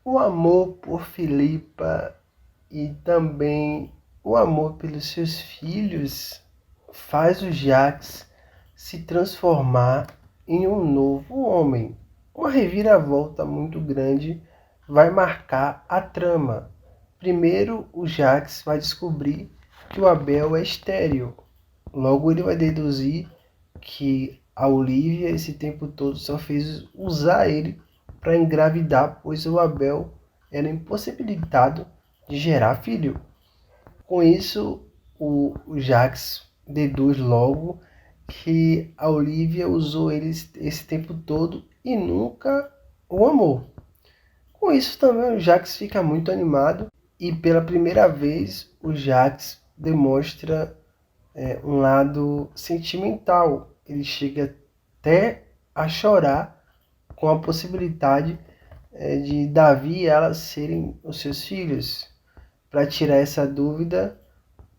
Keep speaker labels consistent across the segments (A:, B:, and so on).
A: O amor por Filipa e também o amor pelos seus filhos faz o Jacques se transformar em um novo homem. Uma reviravolta muito grande vai marcar a trama. Primeiro, o Jacques vai descobrir que o Abel é estéril. Logo, ele vai deduzir que a Olivia esse tempo todo só fez usar ele para engravidar, pois o Abel era impossibilitado de gerar filho. Com isso, o Jax deduz logo que a Olivia usou ele esse tempo todo e nunca o amou. Com isso também o Jax fica muito animado e pela primeira vez o Jax demonstra um lado sentimental. Ele chega até a chorar com a possibilidade de Davi e ela serem os seus filhos. Para tirar essa dúvida,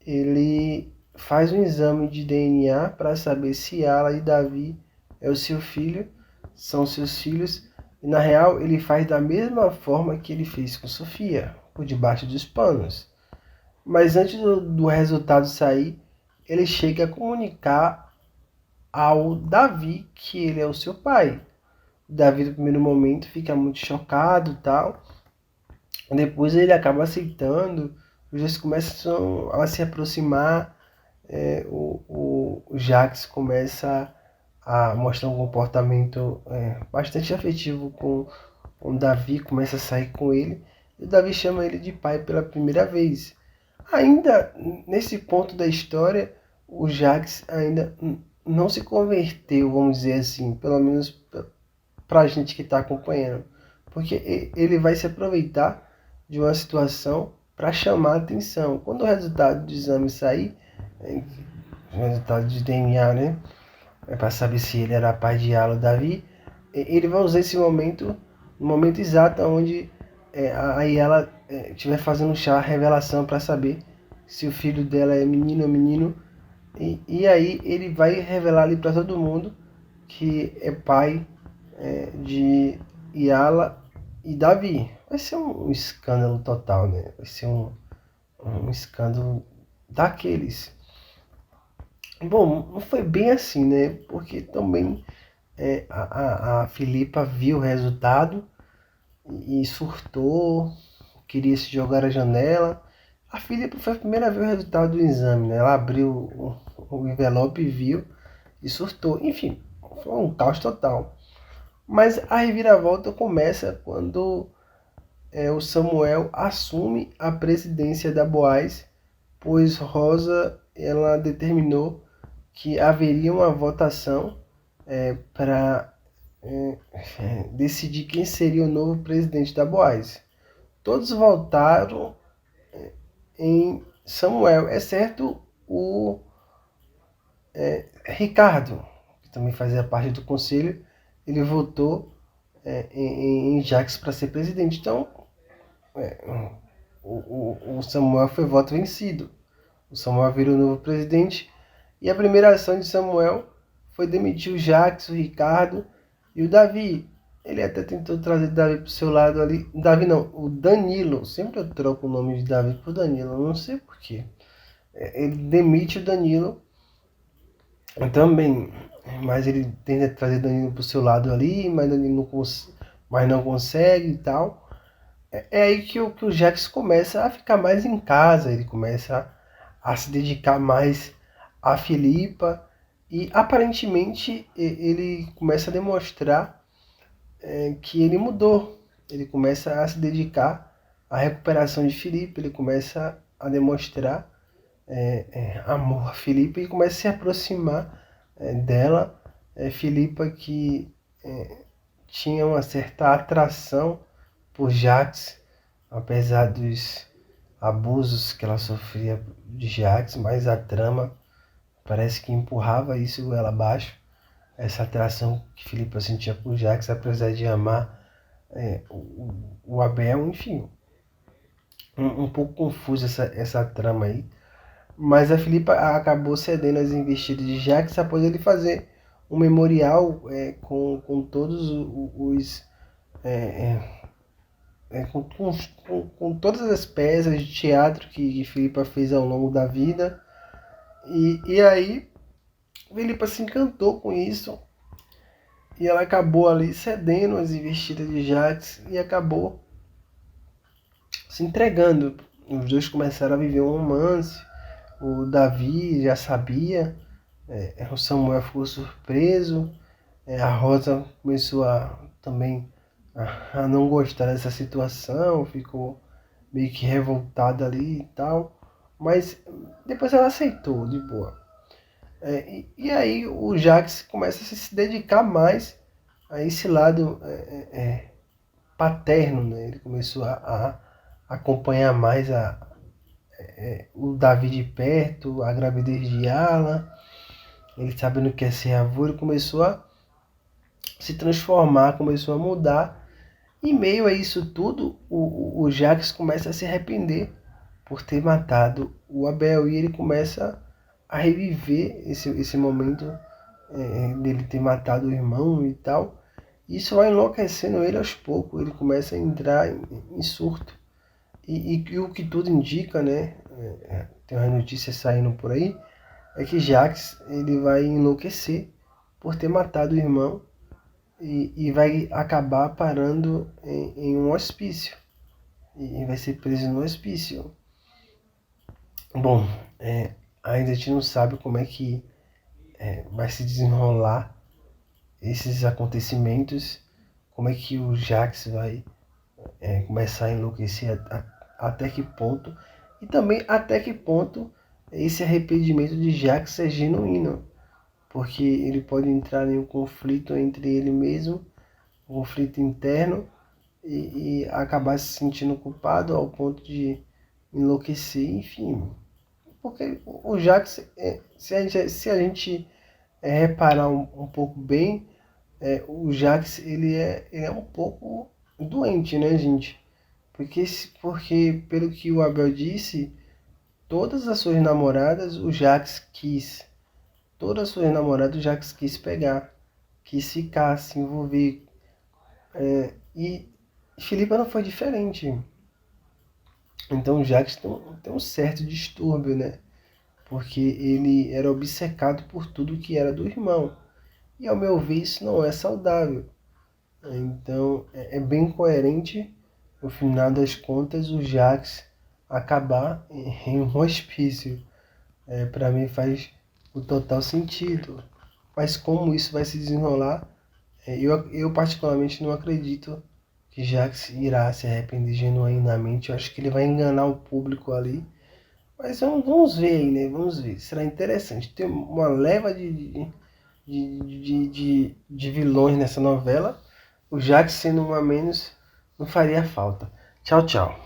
A: ele faz um exame de DNA para saber se ela e Davi é o seu filho, são seus filhos. E na real, ele faz da mesma forma que ele fez com Sofia, por debaixo dos panos. Mas antes do resultado sair, ele chega a comunicar ao Davi que ele é o seu pai. O Davi, no primeiro momento, fica muito chocado e tal. Depois ele acaba aceitando, os dois começam a se aproximar, o Jax começa a mostrar um comportamento bastante afetivo com o Davi, começa a sair com ele, e o Davi chama ele de pai pela primeira vez. Ainda nesse ponto da história, o Jax ainda não se converteu, vamos dizer assim, pelo menos para a gente que está acompanhando, porque ele vai se aproveitar de uma situação para chamar a atenção. Quando o resultado do exame sair, o resultado de DNA, né, é para saber se ele era pai de Ala ou Davi, ele vai usar esse momento, no momento exato onde aí ela estiver fazendo chá, revelação para saber se o filho dela é menino ou menino, e aí ele vai revelar ali para todo mundo que é pai de Yala e Davi. Vai ser um escândalo total, né? Vai ser um escândalo daqueles. Bom, não foi bem assim, né? Porque também a Filipa viu o resultado e surtou, queria se jogar à janela. A Filipa foi a primeira a ver o resultado do exame, né? Ela abriu o envelope e viu e surtou. Enfim, foi um caos total. Mas a reviravolta começa quando o Samuel assume a presidência da Boaz, pois Rosa ela determinou que haveria uma votação para decidir quem seria o novo presidente da Boaz. Todos votaram em Samuel, exceto o Ricardo, que também fazia parte do conselho. Ele votou em Jacques para ser presidente. Então, o Samuel foi voto vencido. O Samuel virou o novo presidente. E a primeira ação de Samuel foi demitir o Jacques, o Ricardo e o Davi. Ele até tentou trazer Davi para o seu lado ali. Davi não, o Danilo. Sempre eu troco o nome de Davi por Danilo, não sei porquê. Ele demite o Danilo também, mas ele tenta trazer Danilo para o seu lado ali, mas Danilo não consegue e tal. É aí que o Jax começa a ficar mais em casa, ele começa a se dedicar mais a Filipa e aparentemente ele começa a demonstrar que ele mudou. Ele começa a se dedicar à recuperação de Filipa, ele começa a demonstrar amor a Filipa e começa a se aproximar dela. Filipa que tinha uma certa atração por Jax, apesar dos abusos que ela sofria de Jax, mas a trama parece que empurrava isso ela abaixo, essa atração que Filipa sentia por Jax, apesar de amar o Abel, enfim, um pouco confusa essa trama aí. Mas a Filipa acabou cedendo às investidas de Jax após ele fazer um memorial com todos os com todas as peças de teatro que Filipa fez ao longo da vida. E aí Filipa se encantou com isso e ela acabou ali cedendo as investidas de Jacques e acabou se entregando. Os dois começaram a viver um romance. O Davi já sabia, o Samuel ficou surpreso, a Rosa começou a também a não gostar dessa situação, ficou meio que revoltada ali e tal, mas depois ela aceitou de boa. E aí o Jacques começa a se dedicar mais a esse lado paterno, né? Ele começou a acompanhar mais o Davi de perto, a gravidez de Alan, ele sabendo que ia ser avô, ele começou a se transformar, começou a mudar. Em meio a isso tudo, o Jacques começa a se arrepender por ter matado o Abel e ele começa a reviver esse momento dele ter matado o irmão e tal. Isso vai enlouquecendo ele aos poucos, ele começa a entrar em surto. E o que tudo indica, né? Tem uma notícia saindo por aí, é que Jacques ele vai enlouquecer por ter matado o irmão e vai acabar parando em um hospício. E vai ser preso no hospício. Bom, ainda a gente não sabe como é que vai se desenrolar esses acontecimentos, como é que o Jacques vai começar a enlouquecer até que ponto, e também até que ponto esse arrependimento de Jacques é genuíno, porque ele pode entrar em um conflito entre ele mesmo, um conflito interno, e acabar se sentindo culpado ao ponto de enlouquecer, enfim. Porque o Jacques, se a gente reparar um pouco bem, o Jacques ele é um pouco doente, né, gente? Porque, pelo que o Abel disse, todas as suas namoradas o Jacques quis. Todas as suas namoradas o Jacques quis pegar, quis ficar, se envolver. E Filipa não foi diferente. Então o Jacques tem um certo distúrbio, né? Porque ele era obcecado por tudo que era do irmão. E ao meu ver isso não é saudável. Então é bem coerente, no final das contas, o Jacques acabar em um hospício. Para mim faz o total sentido. Mas como isso vai se desenrolar, eu particularmente não acredito que Jacques irá se arrepender genuinamente. Eu acho que ele vai enganar o público ali. Mas vamos ver aí, né? Vamos ver. Será interessante. Tem uma leva de vilões nessa novela. O Jacques sendo um a menos não faria falta. Tchau, tchau.